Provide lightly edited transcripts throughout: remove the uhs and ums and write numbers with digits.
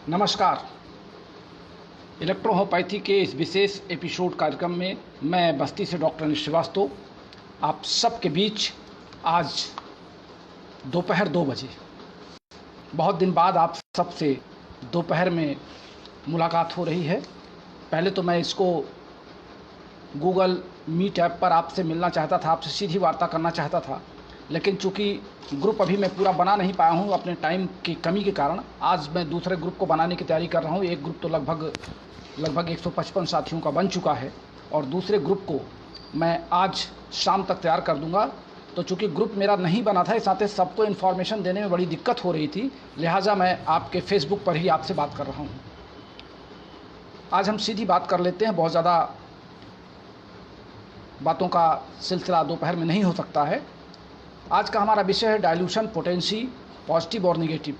नमस्कार। इलेक्ट्रोहोपैथी के इस विशेष एपिसोड कार्यक्रम में मैं बस्ती से डॉक्टर अनिल श्रीवास्तव आप सबके बीच आज दोपहर 2 बजे बहुत दिन बाद आप सबसे दोपहर में मुलाकात हो रही है। पहले तो मैं इसको गूगल मीट ऐप पर आपसे मिलना चाहता था, आपसे सीधी वार्ता करना चाहता था, लेकिन चूँकि ग्रुप अभी मैं पूरा बना नहीं पाया हूँ अपने टाइम की कमी के कारण, आज मैं दूसरे ग्रुप को बनाने की तैयारी कर रहा हूँ। एक ग्रुप तो लगभग 155 साथियों का बन चुका है और दूसरे ग्रुप को मैं आज शाम तक तैयार कर दूंगा। तो चूँकि ग्रुप मेरा नहीं बना था, इस नाते सबको इन्फॉर्मेशन देने में बड़ी दिक्कत हो रही थी, लिहाजा मैं आपके फेसबुक पर ही आपसे बात कर रहा हूँ। आज हम सीधी बात कर लेते हैं, बहुत ज़्यादा बातों का सिलसिला दोपहर में नहीं हो सकता है। आज का हमारा विषय है डाइल्यूशन पोटेंसी, पॉजिटिव और निगेटिव।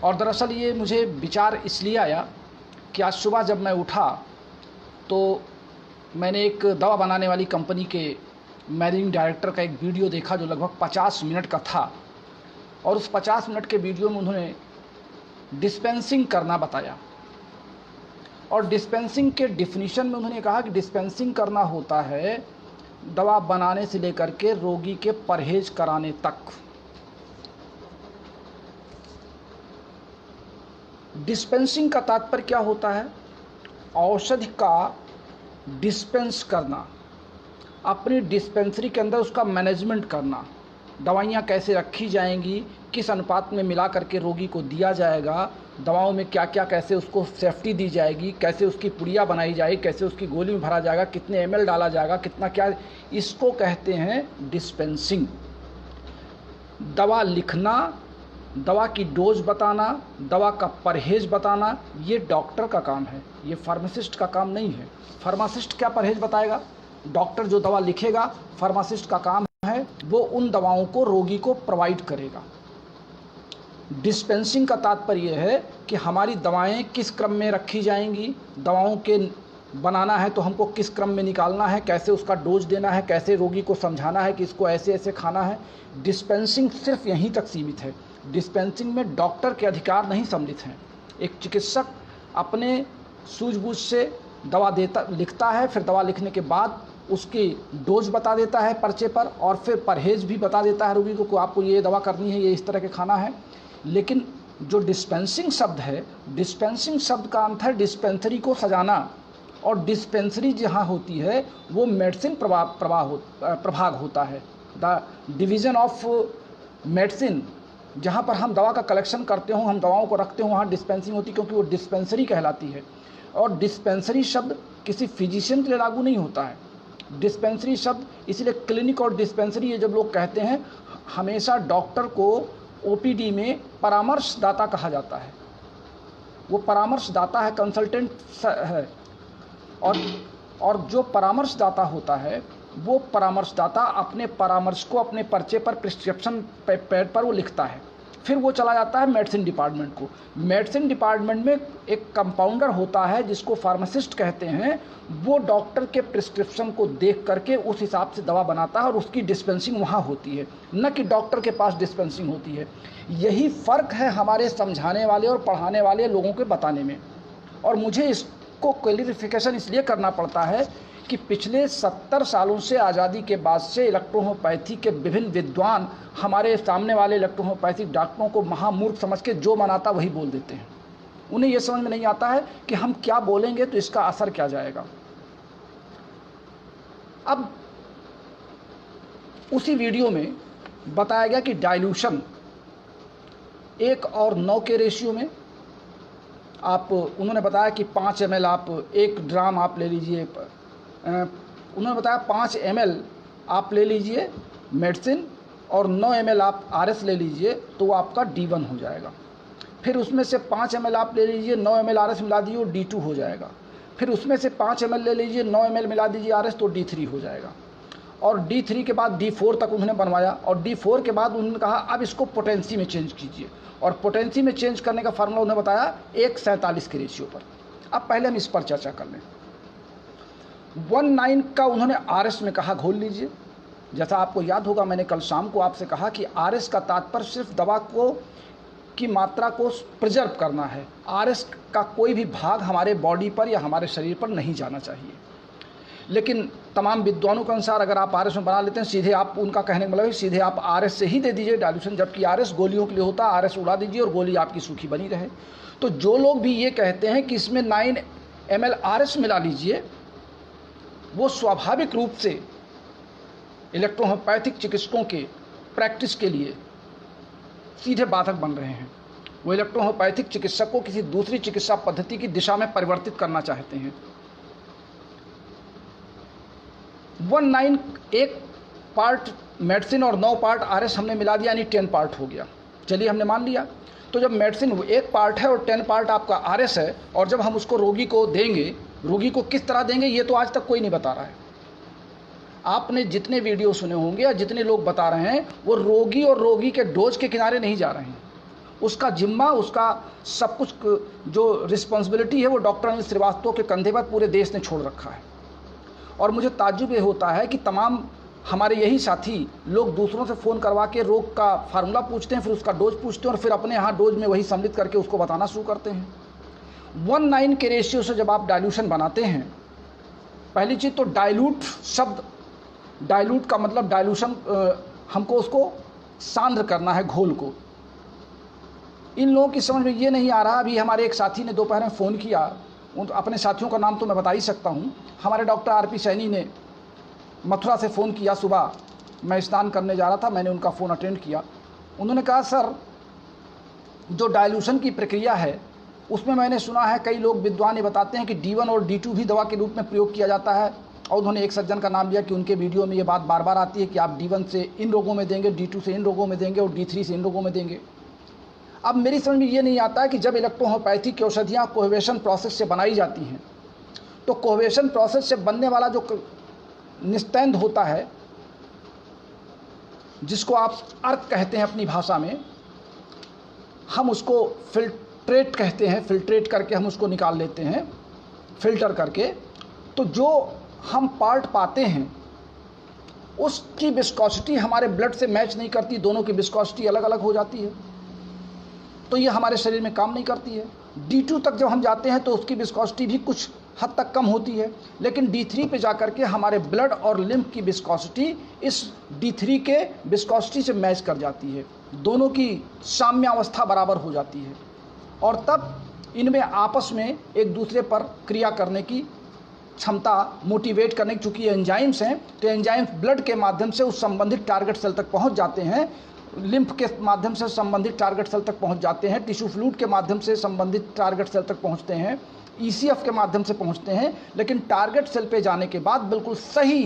और दरअसल ये मुझे विचार इसलिए आया कि आज सुबह जब मैं उठा तो मैंने एक दवा बनाने वाली कंपनी के मैनेजिंग डायरेक्टर का एक वीडियो देखा जो लगभग 50 मिनट का था। और उस 50 मिनट के वीडियो में उन्होंने डिस्पेंसिंग करना बताया और डिस्पेंसिंग के डिफिनीशन में उन्होंने कहा कि डिस्पेंसिंग करना होता है दवा बनाने से लेकर के रोगी के परहेज कराने तक। डिस्पेंसिंग का तात्पर्य क्या होता है? औषधि का डिस्पेंस करना, अपनी डिस्पेंसरी के अंदर उसका मैनेजमेंट करना, दवाइयाँ कैसे रखी जाएंगी, किस अनुपात में मिला करके रोगी को दिया जाएगा, दवाओं में क्या क्या कैसे उसको सेफ्टी दी जाएगी, कैसे उसकी पुड़िया बनाई जाएगी, कैसे उसकी गोली में भरा जाएगा, कितने ml डाला जाएगा, कितना क्या, इसको कहते हैं डिस्पेंसिंग। दवा लिखना, दवा की डोज बताना, दवा का परहेज बताना, ये डॉक्टर का काम है, ये फार्मासिस्ट का काम नहीं है। फार्मासिस्ट क्या परहेज बताएगा? डॉक्टर जो दवा लिखेगा, फार्मासिस्ट का काम है वो उन दवाओं को रोगी को प्रोवाइड करेगा। डिस्पेंसिंग का तात्पर्य है कि हमारी दवाएं किस क्रम में रखी जाएंगी, दवाओं के बनाना है तो हमको किस क्रम में निकालना है, कैसे उसका डोज देना है, कैसे रोगी को समझाना है कि इसको ऐसे ऐसे खाना है। डिस्पेंसिंग सिर्फ यहीं तक सीमित है। डिस्पेंसिंग में डॉक्टर के अधिकार नहीं सम्मिलित हैं। एक चिकित्सक अपने सूझबूझ से दवा लिखता है, फिर दवा लिखने के बाद उसकी डोज बता देता है पर्चे पर और फिर परहेज भी बता देता है रोगी को आपको ये दवा करनी है, ये इस तरह के खाना है। लेकिन जो डिस्पेंसिंग शब्द है, डिस्पेंसिंग शब्द का अर्थ है डिस्पेंसरी को सजाना, और डिस्पेंसरी जहाँ होती है वो मेडिसिन प्रभाग होता है। द डिवीज़न ऑफ मेडिसिन, जहाँ पर हम दवा का कलेक्शन करते हो, हम दवाओं को रखते हो, वहाँ डिस्पेंसिंग होती है, क्योंकि वो डिस्पेंसरी कहलाती है। और डिस्पेंसरी शब्द किसी फिजिशियन के लिए लागू नहीं होता है। डिस्पेंसरी शब्द इसलिए क्लिनिक और डिस्पेंसरी ये जब लोग कहते हैं, हमेशा डॉक्टर को ओपीडी में परामर्शदाता कहा जाता है। वो परामर्शदाता है, कंसल्टेंट है। और जो परामर्शदाता होता है वो परामर्शदाता अपने परामर्श को अपने पर्चे पर, प्रिस्क्रिप्शन पैड पर वो लिखता है, फिर वो चला जाता है मेडिसिन डिपार्टमेंट को। मेडिसिन डिपार्टमेंट में एक कंपाउंडर होता है जिसको फार्मासिस्ट कहते हैं, वो डॉक्टर के प्रिस्क्रिप्शन को देख करके उस हिसाब से दवा बनाता है और उसकी डिस्पेंसिंग वहाँ होती है, न कि डॉक्टर के पास डिस्पेंसिंग होती है। यही फ़र्क है हमारे समझाने वाले और पढ़ाने वाले लोगों के बताने में। और मुझे इसको क्लैरिफिकेशन इसलिए करना पड़ता है कि पिछले 70 सालों से, आज़ादी के बाद से, इलेक्ट्रोहोपैथी के विभिन्न विद्वान हमारे सामने वाले इलेक्ट्रोहोपैथिक डॉक्टरों को महामूर्ख समझ के जो मनाता वही बोल देते हैं। उन्हें यह समझ में नहीं आता है कि हम क्या बोलेंगे तो इसका असर क्या जाएगा। अब उसी वीडियो में बताया गया कि डाइल्यूशन 1 और 9 के रेशियो में आप, उन्होंने बताया कि 5 ml आप 1 ड्राम आप ले लीजिए, उन्होंने बताया 5 ml आप ले लीजिए मेडिसिन और 9 ml आप RS ले लीजिए तो वो आपका D1 हो जाएगा। फिर उसमें से 5 ml आप ले लीजिए, 9 ml RS मिला दीजिए, वो D2 हो जाएगा। फिर उसमें से 5 ml ले लीजिए, 9 ml मिला दीजिए RS तो D3 हो जाएगा। और D3 के बाद D4 तक उन्होंने बनवाया, और D4 के बाद उन्होंने कहा अब इसको पोटेंसी में चेंज कीजिए, और पोटेंसी में चेंज करने का फार्मूला उन्होंने बताया 1:47 के रेशियो पर। अब पहले हम इस पर चर्चा कर लें। 1:9 का उन्होंने RS में कहा घोल लीजिए। जैसा आपको याद होगा, मैंने कल शाम को आपसे कहा कि RS का तात्पर्य सिर्फ दवा को की मात्रा को प्रिजर्व करना है। आरएस का कोई भी भाग हमारे बॉडी पर या हमारे शरीर पर नहीं जाना चाहिए। लेकिन तमाम विद्वानों के अनुसार अगर आप आरएस में बना लेते हैं, सीधे आप, उनका कहने का मतलब है सीधे आप आरएस से ही दे दीजिए डाइल्यूशन, जबकि आरएस गोलियों के लिए होता है। आरएस उड़ा दीजिए और गोली आपकी सूखी बनी रहे। तो जो लोग भी ये कहते हैं कि इसमें 9 ml आरएस मिला लीजिए, वो स्वाभाविक रूप से इलेक्ट्रोहोम्योपैथिक चिकित्सकों के प्रैक्टिस के लिए सीधे बाधक बन रहे हैं। वो इलेक्ट्रोहोम्योपैथिक चिकित्सक को किसी दूसरी चिकित्सा पद्धति की दिशा में परिवर्तित करना चाहते हैं। 19 एक पार्ट मेडिसिन और 9 पार्ट आरएस हमने मिला दिया, यानी 10 पार्ट हो गया। चलिए हमने मान लिया। तो जब मेडिसिन 1 पार्ट है और 10 पार्ट आपका आरएस है, और जब हम उसको रोगी को देंगे, रोगी को किस तरह देंगे ये तो आज तक कोई नहीं बता रहा है। आपने जितने वीडियो सुने होंगे या जितने लोग बता रहे हैं, वो रोगी और रोगी के डोज के किनारे नहीं जा रहे हैं। उसका जिम्मा, उसका सब कुछ जो रिस्पॉन्सिबिलिटी है वो डॉक्टर अनिल श्रीवास्तव के कंधे पर पूरे देश ने छोड़ रखा है। और मुझे ताज्जुब ये होता है कि तमाम हमारे यही साथी लोग दूसरों से फ़ोन करवा के रोग का फार्मूला पूछते हैं, फिर उसका डोज पूछते हैं और फिर अपने यहाँ डोज में वही सम्मिलित करके उसको बताना शुरू करते हैं। 1:9 के रेशियो से जब आप डाइल्यूशन बनाते हैं, पहली चीज़ तो डाइल्यूट शब्द, डाइल्यूट का मतलब डाइल्यूशन, हमको उसको सांद्र करना है, घोल को। इन लोगों की समझ में ये नहीं आ रहा। अभी हमारे एक साथी ने दोपहर में फ़ोन किया, अपने साथियों का नाम तो मैं बता ही सकता हूँ। हमारे डॉक्टर आरपी सैनी ने मथुरा से फ़ोन किया। सुबह मैं स्नान करने जा रहा था, मैंने उनका फ़ोन अटेंड किया। उन्होंने कहा, सर जो डाइल्यूशन की प्रक्रिया है उसमें मैंने सुना है कई लोग विद्वान ये बताते हैं कि D1 और D2 भी दवा के रूप में प्रयोग किया जाता है। और उन्होंने एक सज्जन का नाम लिया कि उनके वीडियो में ये बात बार बार आती है कि आप D1 से इन रोगों में देंगे, D2 से इन रोगों में देंगे और D3 से इन रोगों में देंगे। अब मेरी समझ में ये नहीं आता है कि जब इलेक्ट्रोहोम्योपैथी की औषधियाँ कोहेवेशन प्रोसेस से बनाई जाती हैं, तो कोहेवेशन प्रोसेस से बनने वाला जो निस्तैंद होता है, जिसको आप अर्क कहते हैं अपनी भाषा में, हम उसको फिल्ट्रेट कहते हैं। फिल्ट्रेट करके हम उसको निकाल लेते हैं, फिल्टर करके। तो जो हम पार्ट पाते हैं उसकी विस्कोसिटी हमारे ब्लड से मैच नहीं करती, दोनों की विस्कोसिटी अलग अलग हो जाती है, तो ये हमारे शरीर में काम नहीं करती है। D2 तक जब हम जाते हैं तो उसकी विस्कोसिटी भी कुछ हद तक कम होती है, लेकिन D3 पे जाकर के हमारे ब्लड और लिम्फ की विस्कोसिटी इस D3 के विस्कोसिटी से मैच कर जाती है, दोनों की साम्यावस्था बराबर हो जाती है, और तब इनमें आपस में एक दूसरे पर क्रिया करने की क्षमता, मोटिवेट करने की, चूँकि एंजाइम्स हैं तो एंजाइम्स ब्लड के माध्यम से उस संबंधित टारगेट सेल तक पहुँच जाते हैं, लिम्फ के माध्यम से संबंधित टारगेट सेल तक पहुंच जाते हैं, टिश्यू फ्लूइड के माध्यम से संबंधित टारगेट सेल तक पहुंचते हैं, ECF के माध्यम से पहुंचते हैं। लेकिन टारगेट सेल पे जाने के बाद बिल्कुल सही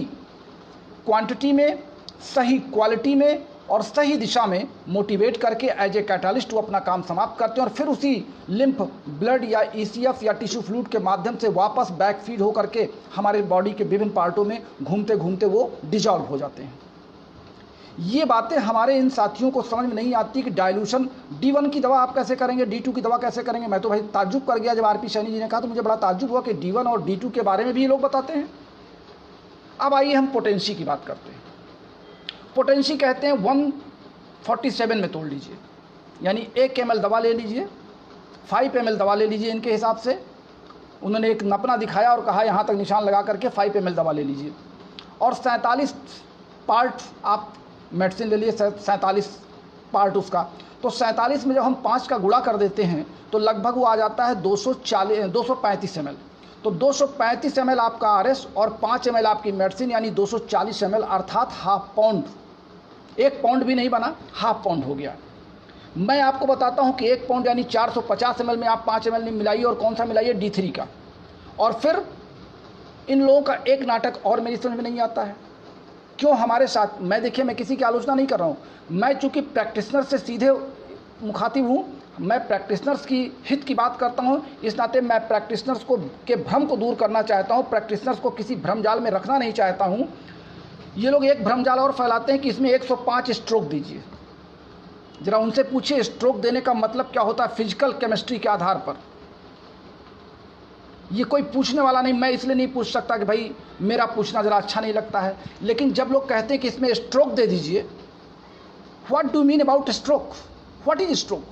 क्वांटिटी में, सही क्वालिटी में और सही दिशा में मोटिवेट करके एज ए कैटालिस्ट वो अपना काम समाप्त करते हैं, और फिर उसी लिम्फ, ब्लड या ECF या टिश्यू फ्लूइड के माध्यम से वापस बैक फीड होकर के हमारे बॉडी के विभिन्न पार्टों में घूमते घूमते वो डिजॉल्व हो जाते हैं। ये बातें हमारे इन साथियों को समझ में नहीं आती कि डाइल्यूशन D1 की दवा आप कैसे करेंगे, D2 की दवा कैसे करेंगे। मैं तो भाई ताज्जुब कर गया जब आरपी सैनी जी ने कहा, तो मुझे बड़ा ताज्जुब हुआ कि D1 और D2 के बारे में भी ये लोग बताते हैं। अब आइए हम पोटेंसी की बात करते हैं। पोटेंसी कहते हैं 147 में तोड़ लीजिए, यानी 1 ml दवा ले लीजिए, 5 ml दवा ले लीजिए। इनके हिसाब से उन्होंने एक नपना दिखाया और कहा यहाँ तक निशान लगा करके 5 ml दवा ले लीजिए, और 47 पार्ट आप मेडिसिन ले लिए, 47 पार्ट उसका। तो 47 में जब हम 5 का गुणा कर देते हैं तो लगभग वो आ जाता है 235 ml। तो 235 ml आपका आरएस और 5 ml आपकी मेडिसिन, यानी 240 ml, अर्थात हाफ पाउंड, 1 पाउंड भी नहीं बना, हाफ पाउंड हो गया। मैं आपको बताता हूँ कि 1 पाउंड यानी 450 ml में आप 5 ml मिलाइए, और कौन सा मिलाइए, D3 का। और फिर इन लोगों का एक नाटक और मेरी समझ में नहीं आता है, क्यों हमारे साथ। मैं देखिए, मैं किसी की आलोचना नहीं कर रहा हूँ, मैं चूँकि प्रैक्टिशनर से सीधे मुखातिब हूँ, मैं प्रैक्टिशनर्स की हित की बात करता हूँ, इस नाते मैं प्रैक्टिशनर्स को के भ्रम को दूर करना चाहता हूँ, प्रैक्टिशनर्स को किसी भ्रमजाल में रखना नहीं चाहता हूँ। ये लोग एक भ्रमजाल और फैलाते हैं कि इसमें 105 स्ट्रोक दीजिए। ज़रा उनसे पूछिए स्ट्रोक देने का मतलब क्या होता है फिजिकल केमिस्ट्री के आधार पर। ये कोई पूछने वाला नहीं, मैं इसलिए नहीं पूछ सकता कि भाई मेरा पूछना ज़रा अच्छा नहीं लगता है, लेकिन जब लोग कहते हैं कि इसमें स्ट्रोक दे दीजिए, what do mean about stroke, what is stroke.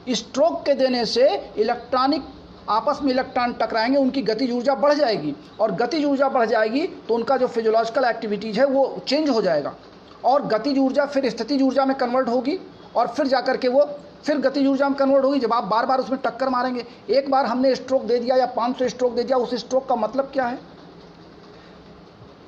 Stroke के देने से इलेक्ट्रॉनिक आपस में इलेक्ट्रॉन टकराएंगे, उनकी गतिज ऊर्जा बढ़ जाएगी, और गतिज ऊर्जा बढ़ जाएगी तो उनका जो फिजियोलॉजिकल एक्टिविटीज़ है वो चेंज हो जाएगा, और गतिज ऊर्जा फिर स्थितिज ऊर्जा में कन्वर्ट होगी, और फिर जाकर के वो फिर गतिज ऊर्जा में कन्वर्ट होगी। जब आप बार बार उसमें टक्कर मारेंगे, एक बार हमने स्ट्रोक दे दिया या 500 स्ट्रोक दे दिया, उस स्ट्रोक का मतलब क्या है?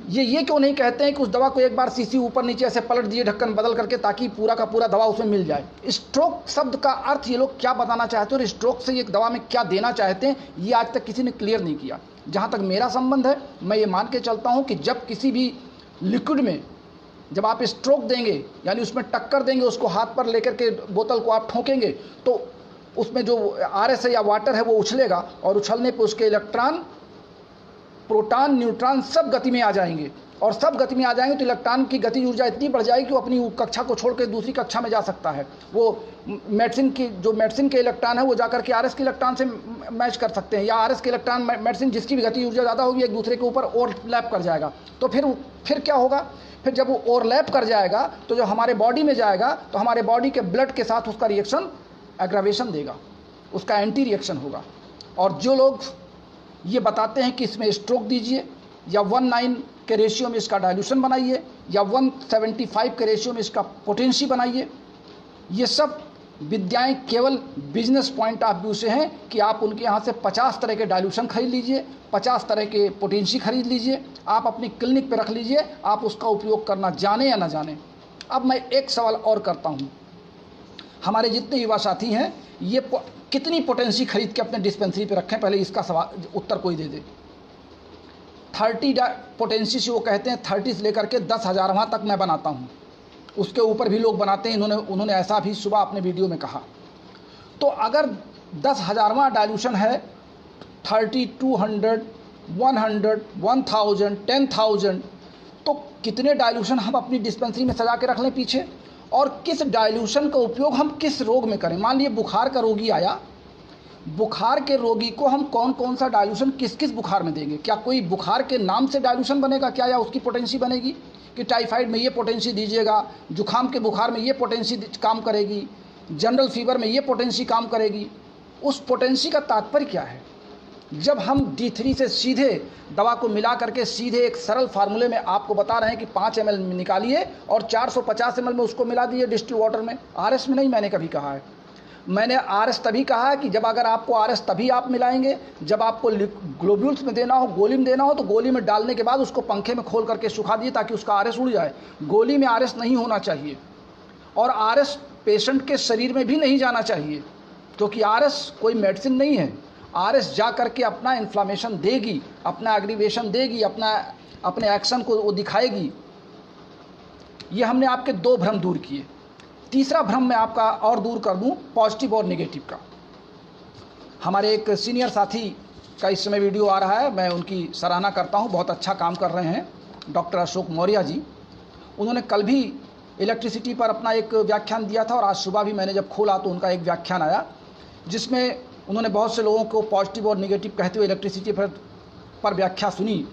ये क्यों नहीं कहते हैं कि उस दवा को एक बार सीसी ऊपर नीचे ऐसे पलट दिए ढक्कन बदल करके, ताकि पूरा का पूरा दवा उसमें मिल जाए। स्ट्रोक शब्द का अर्थ ये लोग क्या बताना चाहते हैं और स्ट्रोक से ये दवा में क्या देना चाहते हैं, ये आज तक किसी ने क्लियर नहीं किया। जहाँ तक मेरा संबंध है, मैं ये मान के चलता हूँ कि जब किसी भी लिक्विड में जब आप स्ट्रोक देंगे, यानी उसमें टक्कर देंगे, उसको हाथ पर लेकर के बोतल को आप ठोकेंगे, तो उसमें जो RS है या वाटर है वो उछलेगा, और उछलने पर उसके इलेक्ट्रॉन, प्रोटॉन, न्यूट्रॉन सब गति में आ जाएंगे, और सब गति में आ जाएंगे तो इलेक्ट्रॉन की गति ऊर्जा इतनी बढ़ जाएगी कि वो अपनी कक्षा को छोड़ कर दूसरी कक्षा में जा सकता है। वो मेडिसिन के इलेक्ट्रॉन है वो जाकर के RS के इलेक्ट्रॉन से मैच कर सकते हैं, या RS के इलेक्ट्रॉन मेडिसिन जिसकी भी गति ऊर्जा ज़्यादा होगी एक दूसरे के ऊपर ओवरलैप कर जाएगा। तो फिर क्या होगा? फिर जब वो ओवरलैप कर जाएगा तो जो हमारे बॉडी में जाएगा तो हमारे बॉडी के ब्लड के साथ उसका रिएक्शन एग्रावेशन देगा, उसका एंटी रिएक्शन होगा। और जो लोग ये बताते हैं कि इसमें स्ट्रोक दीजिए, या 1:9 के रेशियो में इसका डाइल्यूशन बनाइए, या 175 के रेशियो में इसका पोटेंसी बनाइए, ये सब विद्याएं केवल बिजनेस पॉइंट ऑफ व्यू से हैं कि आप उनके यहाँ से 50 तरह के डाइल्यूशन खरीद लीजिए, 50 तरह के पोटेंसी खरीद लीजिए, आप अपनी क्लिनिक पे रख लीजिए, आप उसका उपयोग करना जाने या ना जाने। अब मैं एक सवाल और करता हूँ, हमारे जितने युवा साथी हैं ये कितनी पोटेंसी खरीद के अपने डिस्पेंसरी पे रखें? पहले इसका सवाल उत्तर कोई दे दे। 30 पोटेंसी से वो कहते हैं 30 से लेकर के 10,000वां तक मैं बनाता हूँ, उसके ऊपर भी लोग बनाते हैं। उन्होंने ऐसा भी सुबह अपने वीडियो में कहा। तो अगर 10,000वां डाइल्यूशन है, 30, 200, 100, 1000, 10,000, तो कितने डाइल्यूशन हम अपनी डिस्पेंसरी में सजा के रख लें पीछे, और किस डाइल्यूशन का उपयोग हम किस रोग में करें? मान लीजिए बुखार का रोगी आया, बुखार के रोगी को हम कौन कौन सा डाइल्यूशन किस किस बुखार में देंगे? क्या कोई बुखार के नाम से डाइल्यूशन बनेगा क्या, या उसकी पोटेंसी बनेगी कि टाइफाइड में ये पोटेंसी दीजिएगा, जुखाम के बुखार में ये पोटेंसी काम करेगी, जनरल फीवर में ये पोटेंसी काम करेगी? उस पोटेंसी का तात्पर्य क्या है? जब हम D3 से सीधे दवा को मिला करके सीधे एक सरल फार्मूले में आपको बता रहे हैं कि 5 ml निकालिए और 450 ml में उसको मिला दिए डिस्टिल वाटर में, RS में नहीं मैंने कभी कहा है। मैंने RS तभी कहा है कि जब अगर आपको RS तभी आप मिलाएंगे जब आपको ग्लोब्यूल्स में देना हो, गोली में देना हो, तो गोली में डालने के बाद उसको पंखे में खोल करके सुखा दिए ताकि उसका RS उड़ जाए। गोली में RS नहीं होना चाहिए, और RS पेशेंट के शरीर में भी नहीं जाना चाहिए, क्योंकि RS कोई मेडिसिन नहीं है। RS जा करके अपना इन्फ्लामेशन देगी, अपना एग्रीवेशन देगी, अपने एक्शन को वो दिखाएगी। ये हमने आपके 2 भ्रम दूर किए। तीसरा भ्रम मैं आपका और दूर कर दूं, पॉजिटिव और नेगेटिव का। हमारे एक सीनियर साथी का इस समय वीडियो आ रहा है, मैं उनकी सराहना करता हूं, बहुत अच्छा काम कर रहे हैं, डॉक्टर अशोक मौर्य जी। उन्होंने कल भी इलेक्ट्रिसिटी पर अपना एक व्याख्यान दिया था, और आज सुबह भी मैंने जब खोला तो उनका एक व्याख्यान आया जिसमें उन्होंने बहुत से लोगों को पॉजिटिव और नेगेटिव कहते हुए इलेक्ट्रिसिटी पर व्याख्या सुनी,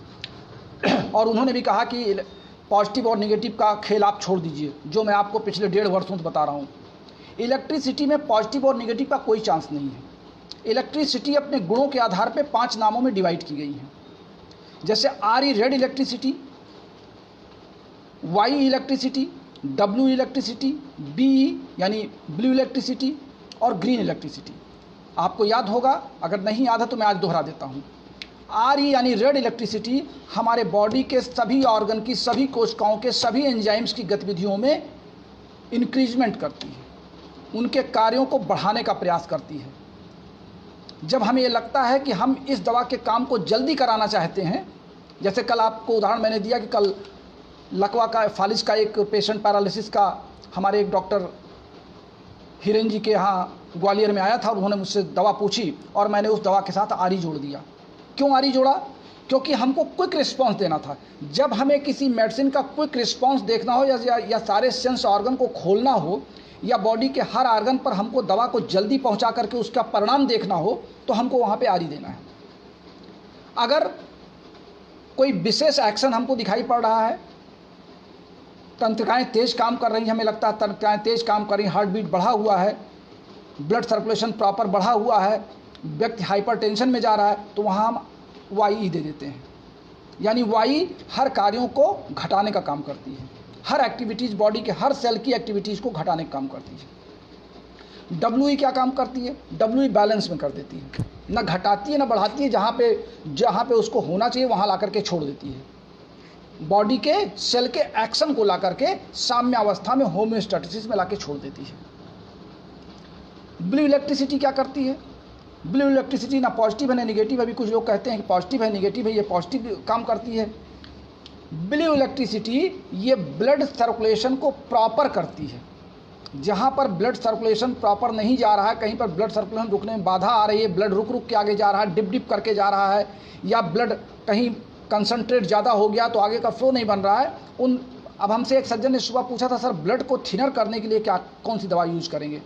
और उन्होंने भी कहा कि पॉजिटिव और नेगेटिव का खेल आप छोड़ दीजिए, जो मैं आपको पिछले 1.5 वर्षों से बता रहा हूँ। इलेक्ट्रिसिटी में पॉजिटिव और नेगेटिव का कोई चांस नहीं है। इलेक्ट्रिसिटी अपने गुणों के आधार पर 5 नामों में डिवाइड की गई है, जैसे RE red electricity, Y electricity, W electricity, BE यानी ब्लू इलेक्ट्रिसिटी, और ग्रीन इलेक्ट्रिसिटी। आपको याद होगा, अगर नहीं याद है तो मैं आज दोहरा देता हूँ। RE यानी रेड इलेक्ट्रिसिटी हमारे बॉडी के सभी ऑर्गन की, सभी कोशिकाओं के सभी एंजाइम्स की गतिविधियों में इंक्रीजमेंट करती है, उनके कार्यों को बढ़ाने का प्रयास करती है। जब हमें ये लगता है कि हम इस दवा के काम को जल्दी कराना चाहते हैं, जैसे कल आपको उदाहरण मैंने दिया कि कल लकवा का, फालिज का एक पेशेंट, पैरालिसिस का, हमारे एक डॉक्टर हिरेन जी के यहाँ ग्वालियर में आया था, और उन्होंने मुझसे दवा पूछी और मैंने उस दवा के साथ RE जोड़ दिया। क्यों RE जोड़ा? क्योंकि हमको क्विक रिस्पांस देना था। जब हमें किसी मेडिसिन का क्विक रिस्पांस देखना हो, या सारे सेंस ऑर्गन को खोलना हो, या बॉडी के हर ऑर्गन पर हमको दवा को जल्दी पहुंचा करके उसका परिणाम देखना हो, तो हमको वहाँ पे RE देना है। अगर कोई विशेष एक्शन हमको दिखाई पड़ रहा है, तंत्रिकाएँ तेज काम कर रही हैं, हमें लगता है तंत्रिकाएँ तेज काम कर रही हैं, हार्ट बीट बढ़ा हुआ है, ब्लड सर्कुलेशन प्रॉपर बढ़ा हुआ है, व्यक्ति हाइपरटेंशन में जा रहा है, तो वहाँ हम वाई दे देते हैं। यानी वाई हर कार्यों को घटाने का काम करती है, हर एक्टिविटीज़, बॉडी के हर सेल की एक्टिविटीज़ को घटाने का काम करती है। डब्ल्यू क्या काम करती है? डब्ल्यू बैलेंस में कर देती है, ना घटाती है ना बढ़ाती है, जहाँ पे उसको होना चाहिए वहाँ ला करके छोड़ देती है। बॉडी के सेल के एक्शन को ला करके साम्य अवस्था में, होम्योस्टैटिसिस में ला के छोड़ देती है। ब्लू इलेक्ट्रिसिटी क्या करती है? ब्लू इलेक्ट्रिसिटी ना पॉजिटिव है ना नेगेटिव। अभी कुछ लोग कहते हैं कि पॉजिटिव है नेगेटिव है, ये पॉजिटिव काम करती है। ब्लू इलेक्ट्रिसिटी ये ब्लड सर्कुलेशन को प्रॉपर करती है। जहाँ पर ब्लड सर्कुलेशन प्रॉपर नहीं जा रहा है, कहीं पर ब्लड सर्कुलेशन रुकने में बाधा आ रही है, ब्लड रुक रुक के आगे जा रहा है, डिप डिप करके जा रहा है, या ब्लड कहीं कंसंट्रेट ज़्यादा हो गया तो आगे का फ्लो नहीं बन रहा है, अब हमसे एक सज्जन ने सुबह पूछा था, सर ब्लड को थिनर करने के लिए कौन सी दवा यूज़ करेंगे?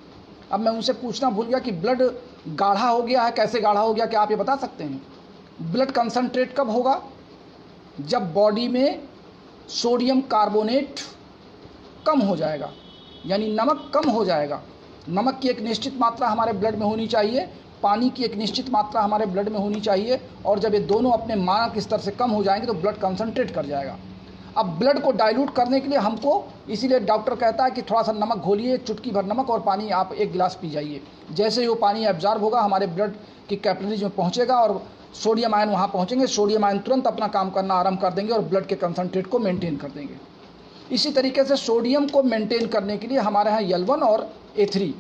अब मैं उनसे पूछना भूल गया कि ब्लड गाढ़ा हो गया है, कैसे गाढ़ा हो गया, क्या आप ये बता सकते हैं? ब्लड कंसंट्रेट कब होगा? जब बॉडी में सोडियम कार्बोनेट कम हो जाएगा, यानी नमक कम हो जाएगा। नमक की एक निश्चित मात्रा हमारे ब्लड में होनी चाहिए, पानी की एक निश्चित मात्रा हमारे ब्लड में होनी चाहिए, और जब ये दोनों अपने मानक स्तर से कम हो जाएंगे तो ब्लड कंसंट्रेट कर जाएगा। अब ब्लड को डाइल्यूट करने के लिए हमको, इसीलिए डॉक्टर कहता है कि थोड़ा सा नमक घोलिए, चुटकी भर नमक, और पानी आप 1 गिलास पी जाइए। जैसे ही वो पानी एब्जॉर्ब होगा हमारे ब्लड की कैपिलरीज में पहुँचेगा और सोडियम आयन वहाँ पहुँचेंगे, सोडियम आयन तुरंत अपना काम करना आरंभ कर देंगे और ब्लड के कंसंट्रेट को मेंटेन कर देंगे। इसी तरीके से सोडियम को मेंटेन करने के लिए हमारे यहाँ L1 और A3,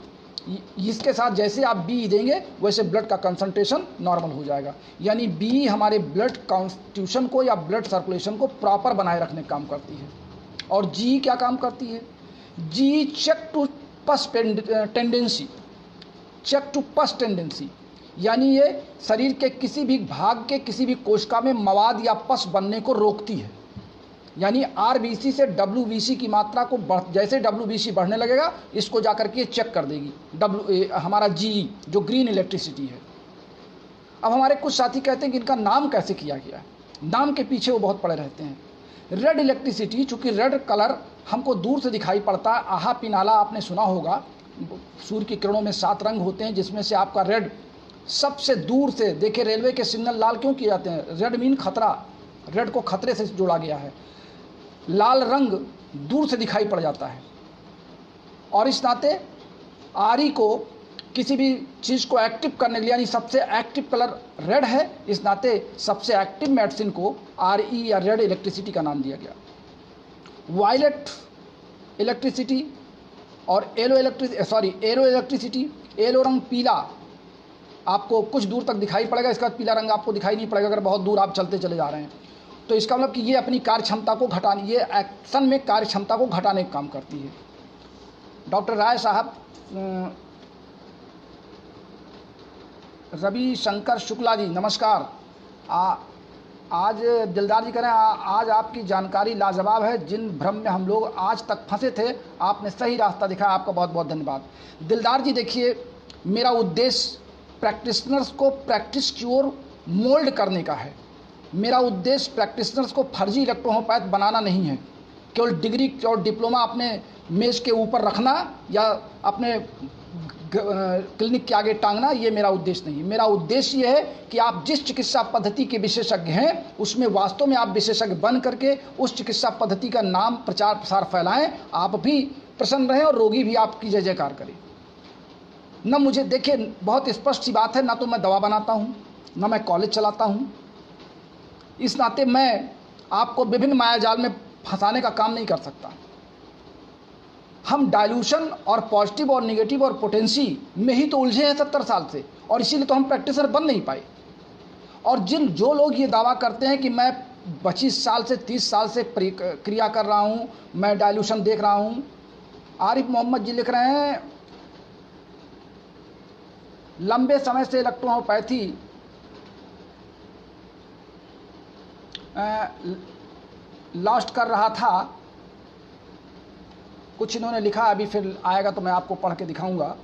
इसके साथ जैसे आप बी देंगे वैसे ब्लड का कंसंट्रेशन नॉर्मल हो जाएगा। यानी बी हमारे ब्लड कॉन्स्टिट्यूशन को या ब्लड सर्कुलेशन को प्रॉपर बनाए रखने का काम करती है। और जी क्या काम करती है? जी चेक टू पस टेंडेंसी, चेक टू पस टेंडेंसी, यानी ये शरीर के किसी भी भाग के किसी भी कोशिका में मवाद या पस बनने को रोकती है। यानी आरबीसी से डब्ल्यूबीसी की मात्रा को जैसे डब्ल्यूबीसी बढ़ने लगेगा, इसको जाकर के चेक कर देगी हमारा जी, जो ग्रीन इलेक्ट्रिसिटी है। अब हमारे कुछ साथी कहते हैं कि इनका नाम कैसे किया गया है? नाम के पीछे वो बहुत पड़े रहते हैं। रेड इलेक्ट्रिसिटी, चूँकि रेड कलर हमको दूर से दिखाई पड़ता है, आहा पिनाला आपने सुना होगा, सूर्य की किरणों में 7 रंग होते हैं, जिसमें से आपका रेड सबसे दूर से, देखिए रेलवे के सिग्नल लाल क्यों किए जाते हैं? रेड मीन खतरा, रेड को खतरे से जोड़ा गया है। लाल रंग दूर से दिखाई पड़ जाता है, और इस नाते आरी को किसी भी चीज़ को एक्टिव करने के लिए, यानी सबसे एक्टिव कलर रेड है, इस नाते सबसे एक्टिव मेडिसिन को RE या रेड इलेक्ट्रिसिटी का नाम दिया गया। वायलेट इलेक्ट्रिसिटी और एलो इलेक्ट्रिसिटी, एलो रंग पीला आपको कुछ दूर तक दिखाई पड़ेगा, इसका पीला रंग आपको दिखाई नहीं पड़ेगा अगर बहुत दूर आप चलते चले जा रहे हैं। तो इसका मतलब कि ये अपनी कार्य क्षमता को घटाने, ये एक्शन में कार्य क्षमता को घटाने का काम करती है। डॉक्टर राय साहब, रवि शंकर शुक्ला जी नमस्कार। आज दिलदार जी कह रहे हैं, आज आपकी जानकारी लाजवाब है, जिन भ्रम में हम लोग आज तक फंसे थे आपने सही रास्ता दिखाया, आपका बहुत बहुत धन्यवाद। दिलदार जी देखिए, मेरा उद्देश्य प्रैक्टिशनर्स को प्रैक्टिस की ओर मोल्ड करने का है। मेरा उद्देश्य प्रैक्टिशनर्स को फर्जी इलेक्ट्रोहोपैथ बनाना नहीं है, केवल डिग्री और डिप्लोमा अपने मेज के ऊपर रखना या अपने क्लिनिक के आगे टांगना, ये मेरा उद्देश्य नहीं। मेरा उद्देश्य ये है कि आप जिस चिकित्सा पद्धति के विशेषज्ञ हैं उसमें वास्तव में आप विशेषज्ञ बन करके उस चिकित्सा पद्धति का नाम प्रचार प्रसार फैलाएं, आप भी प्रसन्न रहें और रोगी भी आपकी जय जयकार करें। न मुझे, देखिए बहुत स्पष्ट सी बात है, ना तो मैं दवा बनाता हूँ, ना मैं कॉलेज चलाता हूँ, इस नाते मैं आपको विभिन्न मायाजाल में फंसाने का काम नहीं कर सकता। हम डाइल्यूशन और पॉजिटिव और नेगेटिव और पोटेंसी में ही तो उलझे हैं 70 साल से, और इसीलिए तो हम प्रैक्टिसर बन नहीं पाए। और जो लोग ये दावा करते हैं कि मैं 25 साल से 30 साल से क्रिया कर रहा हूँ, मैं डाइल्यूशन देख रहा हूँ। आरिफ मोहम्मद जी लिख रहे हैं, लंबे समय से इलेक्ट्रोहोपैथी लॉस्ट कर रहा था, कुछ इन्होंने लिखा, अभी फिर आएगा तो मैं आपको पढ़ के दिखाऊंगा।